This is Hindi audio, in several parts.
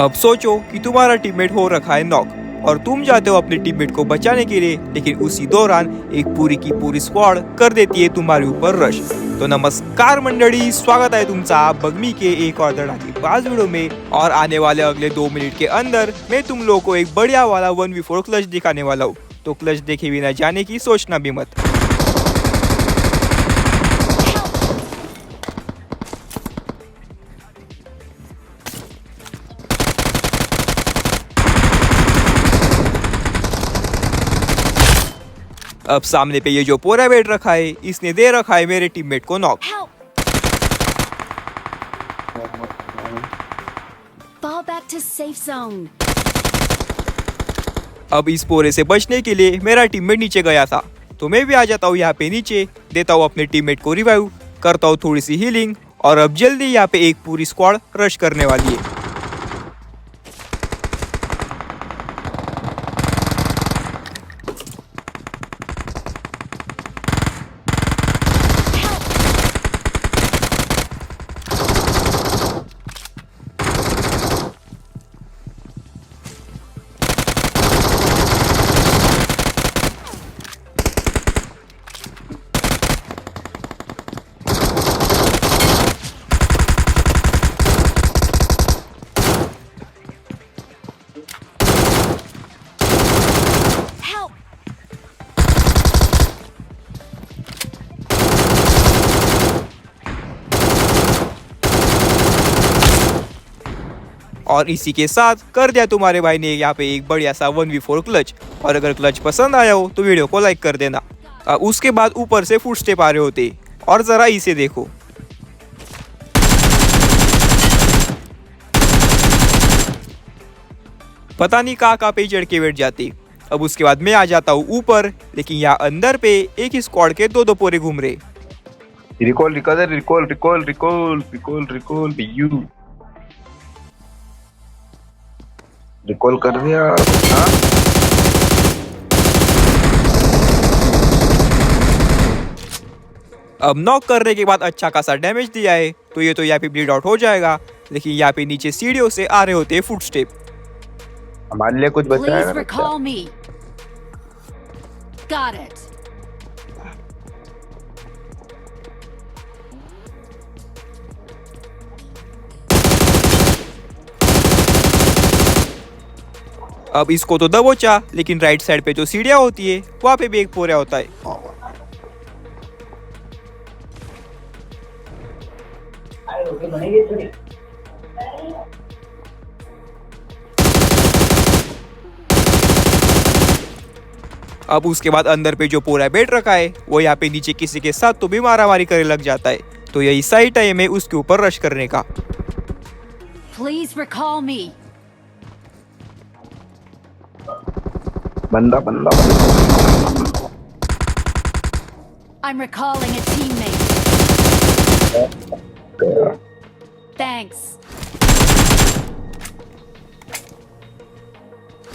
अब सोचो कि तुम्हारा टीममेट हो रखा है नॉक और तुम जाते हो अपने टीममेट को बचाने के लिए, लेकिन उसी दौरान एक पूरी की पूरी स्क्वाड कर देती है तुम्हारे ऊपर रश। तो नमस्कार मंडळी, स्वागत है तुमचा बगमी के एक और धड़ाकेबाज वीडियो में। और आने वाले अगले 2 मिनट के अंदर मैं तुम लोगों को एक बढ़िया वाला 1v4 क्लच दिखाने वाला हूँ, तो क्लच देखे बिना जाने की सोचना भी मत। अब सामने पे ये जो पोरा बैठ रखा है, इसने दे रखा है मेरे टीममेट को knock. Fall back to safe zone. अब इस पोरे से बचने के लिए मेरा टीममेट नीचे गया था, तो मैं भी आ जाता हूँ यहाँ पे नीचे, देता हूँ अपने टीममेट को रिवाइव, करता हूँ थोड़ी सी हीलिंग और अब जल्दी यहाँ पे एक पूरी स्क्वाड रश करने वाली है। और इसी के साथ कर दिया तुम्हारे भाई ने यहाँ पे एक बढ़िया सा 1v4 क्लच। और अगर क्लच पसंद आया हो तो वीडियो को लाइक कर देना। उसके बाद ऊपर से फुटस्टेप आ रहे होते और जरा इसे देखो। पता नहीं कहाँ पे चढ़ के बैठ जाती। अब उसके बाद मैं आ जाता हूँ ऊपर, लेकिन यहाँ अंदर पे एक ही स्क्वाड के दो पोरे घूम रहे। Recall recall recall recall recall recall recall you recall कर दिया। हाँ अब नॉक करने के बाद अच्छा खासा डैमेज दिया है, तो ये तो यहाँ पे ब्लीड आउट हो जाएगा, लेकिन यहाँ पे नीचे सीढ़ियों से आ रहे होते फुटस्टेप। हमारे लिए कुछ बचा Please है? recall me. Got it. अब इसको तो दबोचा, लेकिन राइट साइड पे जो सीढ़ियाँ होती है वहाँ पे भी एक पोरा होता है। अब उसके बाद अंदर पे जो पोरा बैठ रखा है वो यहाँ पे नीचे किसी के साथ तो भी मारामारी करने लग जाता है, तो यही सही टाइम है उसके ऊपर रश करने का। Please recall me. बंदा बंदा I'm recalling a teammate. Thanks.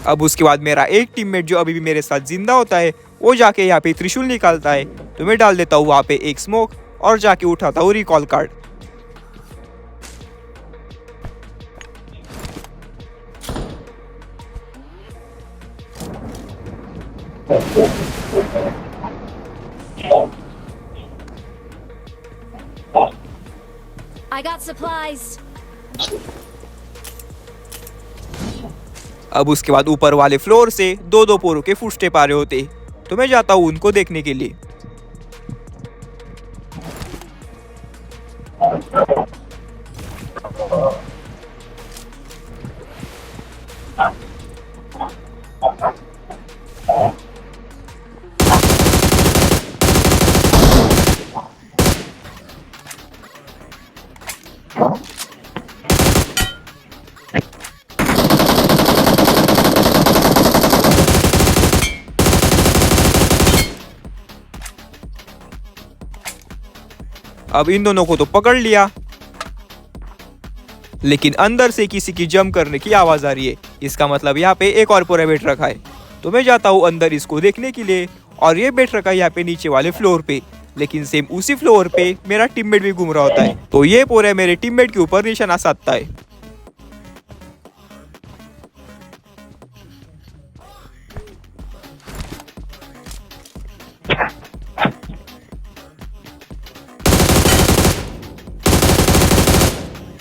अब उसके बाद मेरा एक टीममेट जो अभी भी मेरे साथ जिंदा होता है, वो जाके यहाँ पे त्रिशूल निकालता है, तो मैं डाल देता हूँ वहाँ पे एक स्मोक और जाके उठाता हूँ recall card. I got supplies. अब उसके बाद ऊपर वाले फ्लोर से दो पोरों के फुटस्टेप आ रहे होते, तो मैं जाता हूँ उनको देखने के लिए। अब इन दोनों को तो पकड़ लिया, लेकिन अंदर से किसी की जंप करने की आवाज आ रही है। इसका मतलब यहाँ पे एक और पोरा बैठ रखा है, तो मैं जाता हूँ अंदर इसको देखने के लिए। और ये बैठ रखा है यहाँ पे नीचे वाले फ्लोर पे, लेकिन सेम उसी फ्लोर पे मेरा टीममेट भी घूम रहा होता है, तो ये पोरा मेरे टीममेट के ऊपर निशाना साधता है।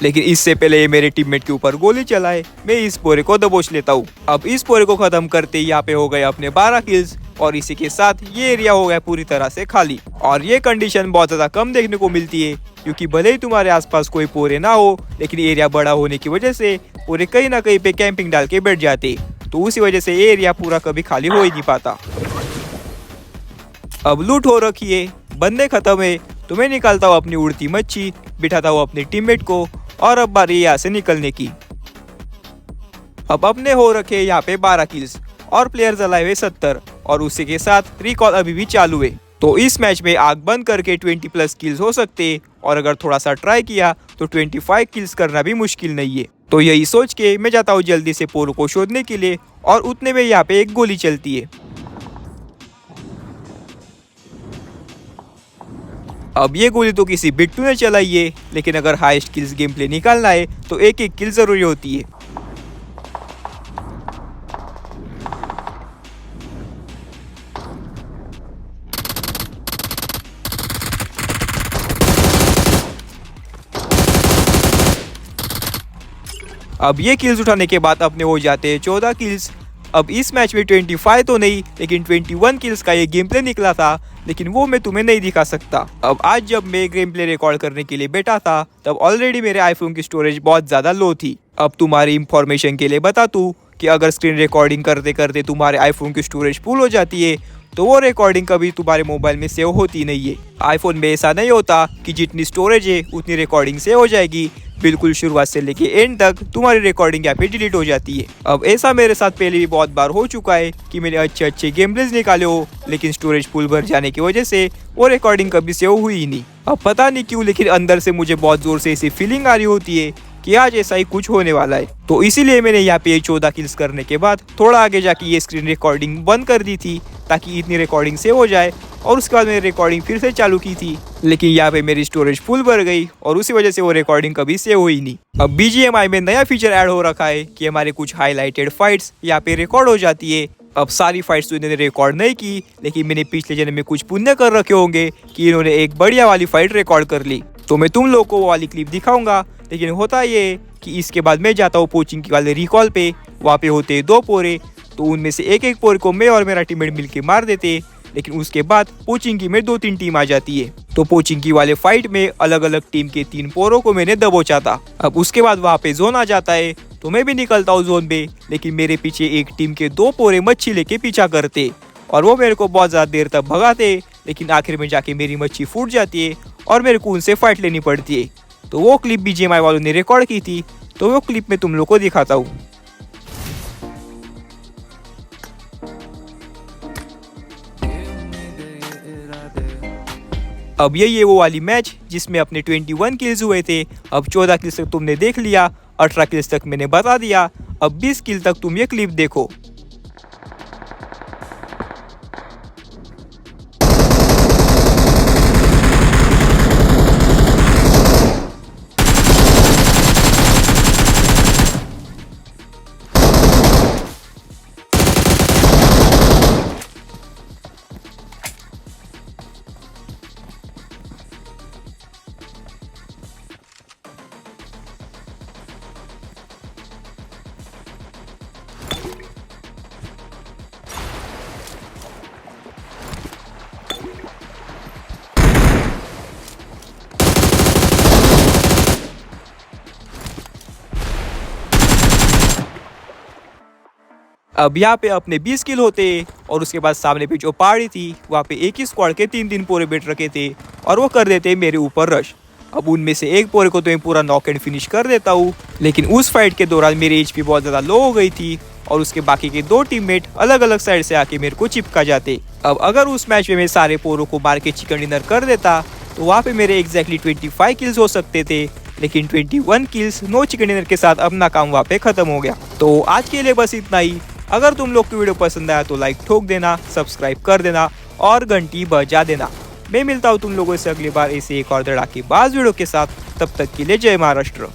लेकिन इससे पहले ये मेरे टीममेट के ऊपर गोली चलाए, मैं इस पोरे को दबोच लेता हूँ। अब इस पोरे को खत्म करते यहाँ पे हो गए अपने 12 किल्स और इसी के साथ ये एरिया हो गया पूरी तरह से खाली। और ये कंडीशन बहुत ज्यादा कम देखने को मिलती है, क्योंकि भले ही तुम्हारे आसपास कोई पोरे ना हो, लेकिन एरिया बड़ा होने की वजह से पोरे कहीं ना कहीं पे कैंपिंग डाल के बैठ जाते, तो उसी वजह से ये एरिया पूरा कभी खाली हो ही नहीं पाता। अब लूट हो रखी है, बंदे खत्म है, तो मैं निकालता हूँ अपनी उड़ती मच्छी, बिठाता हूँ अपने टीममेट को और अब बारी यहाँ से निकलने की। अब अपने हो रखे यहाँ पे 12 किल्स और प्लेयर्स अलाइव हुए 70 और उसी के साथ रिकॉल अभी भी चालू है। तो इस मैच में आग बंद करके 20+ किल्स हो सकते और अगर थोड़ा सा ट्राई किया तो 25 किल्स करना भी मुश्किल नहीं है। तो यही सोच के मैं जाता हूँ जल्दी से पोरो को शोधने के लिए और उतने में यहाँ पे एक गोली चलती है। अब ये गोली तो किसी बिट्टू ने चलाई है, लेकिन अगर हाईएस्ट किल्स गेम प्ले निकालना है तो एक एक किल जरूरी होती है। अब ये किल्स उठाने के बाद अपने हो जाते हैं 14 किल्स। अब इस मैच में 25 तो नहीं, लेकिन 21 किल्स का ये गेम प्ले निकला था, लेकिन वो मैं तुम्हें नहीं दिखा सकता। अब आज जब मैं गेम प्ले रिकॉर्ड करने के लिए बैठा था, तब ऑलरेडी मेरे आईफोन की स्टोरेज बहुत ज़्यादा लो थी। अब तुम्हारी इंफॉर्मेशन के लिए बता दूं कि अगर स्क्रीन रिकॉर्डिंग करते करते तुम्हारे आईफोन की स्टोरेज फुल हो जाती है, तो वो रिकॉर्डिंग कभी तुम्हारे मोबाइल में सेव होती नहीं है। आईफोन में ऐसा नहीं होता कि जितनी स्टोरेज है उतनी रिकॉर्डिंग सेव हो जाएगी, बिल्कुल शुरुआत से लेके एंड तक तुम्हारी रिकॉर्डिंग यहाँ पे डिलीट हो जाती है। अब ऐसा मेरे साथ पहले भी बहुत बार हो चुका है कि मैंने अच्छे अच्छे गेम प्लेज निकाले हो, लेकिन स्टोरेज फुल भर जाने की वजह से वो रिकॉर्डिंग कभी सेव हुई ही नहीं। अब पता नहीं क्यों, लेकिन अंदर से मुझे बहुत जोर से ऐसी फीलिंग आ रही होती है कि आज ऐसा ही कुछ होने वाला है। तो इसीलिए मैंने यहाँ पे 14 किल्स करने के बाद थोड़ा आगे जाके ये स्क्रीन रिकॉर्डिंग बंद कर दी थी, ताकि इतनी रिकॉर्डिंग सेव हो जाए। और उसके बाद मैंने रिकॉर्डिंग फिर से चालू की थी, लेकिन यहाँ पे मेरी स्टोरेज फुल भर गई और उसी वजह से वो रिकॉर्डिंग कभी सेव हुई नहीं। अब BGMI में नया फीचर ऐड हो रखा है कि हमारे कुछ हाईलाइटेड फाइट्स यहाँ पे रिकॉर्ड हो जाती है। अब सारी फाइट्स तो इन्होंने रिकॉर्ड नहीं की, लेकिन मैंने पिछले जन्म में कुछ पुण्य कर रखे होंगे कि इन्होंने एक बढ़िया वाली फाइट रिकॉर्ड कर ली। तो मैं तुम लोग को वो वाली क्लिप दिखाऊंगा, लेकिन होता ये कि इसके बाद मैं जाता हूँ पोचिंग वाले रिकॉल पे। वहाँ पे होते 2 पोरे, तो उनमें से एक पोरे को मैं और मेरा टीममेट मिलके मार देते, लेकिन उसके बाद पोचिंकी में 2-3 टीम आ जाती है। तो पोचिंकी वाले फाइट में अलग अलग टीम के 3 पोरों को मैंने दबोचा था। अब उसके बाद वहाँ पे जोन आ जाता है, तो मैं भी निकलता हूँ जोन पे, लेकिन मेरे पीछे एक टीम के 2 पोरे मच्छी लेके पीछा करते और वो मेरे को बहुत ज़्यादा देर तक भगाते, लेकिन आखिर में जाके मेरी मच्छी फूट जाती है और मेरे को उनसे फाइट लेनी पड़ती है। तो वो क्लिप BGMI वालों ने रिकॉर्ड की थी, तो वो क्लिप में तुम लोग को दिखाता हूँ। अब यही है वो वाली मैच जिसमें अपने 21 किल्स हुए थे। अब 14 किल्स तक तुमने देख लिया, 18 किल्स तक मैंने बता दिया, अब 20 किल तक तुम ये क्लिप देखो। अब यहाँ पे अपने 20 किल होते और उसके बाद सामने पे जो पहाड़ी थी वहाँ पे एक ही स्क्वाड के 3 पोरे बैठ रखे थे और वो कर देते मेरे ऊपर रश। अब उनमें से एक पोरे को तो मैं पूरा नॉक एंड फिनिश कर देता हूँ, लेकिन उस फाइट के दौरान मेरी HP बहुत ज़्यादा लो हो गई थी और उसके बाकी के 2 टीममेट अलग अलग साइड से आके मेरे को चिपका जाते। अब अगर उस मैच में मैं सारे पोरों को मार के चिकन डिनर कर देता तो वहाँ पे मेरे एग्जैक्टली 25 किल्स हो सकते थे, लेकिन 21 किल्स नो चिकन डिनर के साथ अपना काम वहाँ पे खत्म हो गया। तो आज के लिए बस इतना ही। अगर तुम लोग की वीडियो पसंद आया तो लाइक ठोक देना, सब्सक्राइब कर देना और घंटी बजा देना। मैं मिलता हूँ तुम लोगों से अगली बार ऐसे एक और धड़ाकेबाज वीडियो के साथ। तब तक के लिए जय महाराष्ट्र।